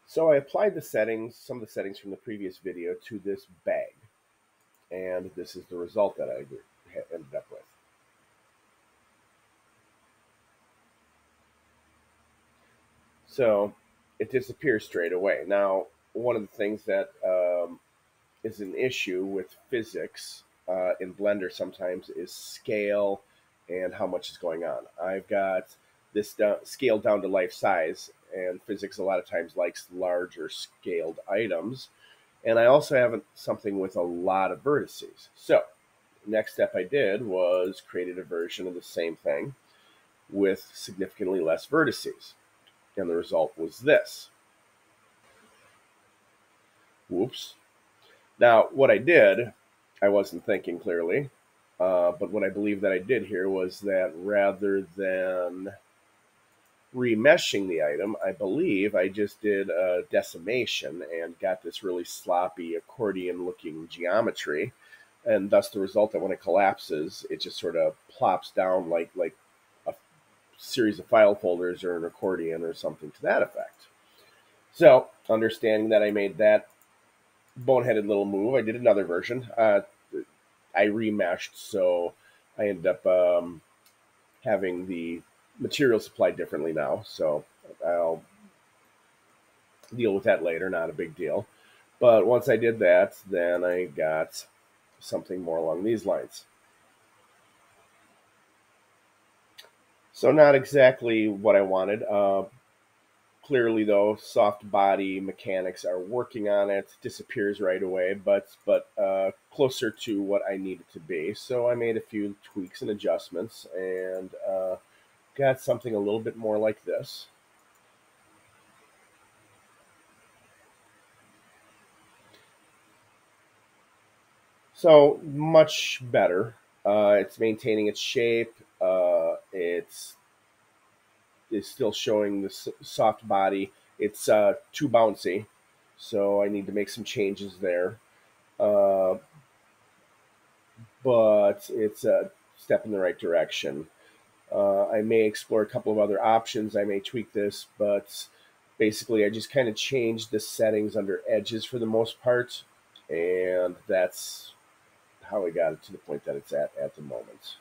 So I applied the settings, some of the settings from the previous video to this bag, and this is the result that I ended up with. So it disappears straight away. Now, one of the things that is an issue with physics in Blender sometimes is scale and how much is going on. I've got this scaled down to life size, and physics a lot of times likes larger scaled items. And I also have something with a lot of vertices. So next step I did was created a version of the same thing with significantly less vertices. And the result was this. Whoops. Now, what I did, I wasn't thinking clearly, but what I believe that I did here was that rather than remeshing the item, I believe I just did a decimation and got this really sloppy accordion looking geometry. And thus the result that when it collapses, it just sort of plops down like a series of file folders or an accordion or something to that effect. So, understanding that I made that boneheaded little move, I did another version. I remeshed, so I ended up having the material supplied differently now. So I'll deal with that later, not a big deal. But once I did that, then I got something more along these lines. So not exactly what I wanted. Clearly, though, soft body mechanics are working on it. Disappears right away, but closer to what I need it to be. So I made a few tweaks and adjustments, and got something a little bit more like this. So much better. It's maintaining its shape. It's still showing the soft body. It's too bouncy, so I need to make some changes there. Uh, but it's a step in the right direction. I may explore a couple of other options. I may tweak this, but basically, I just kind of changed the settings under edges for the most part, and that's how I got it to the point that it's at the moment.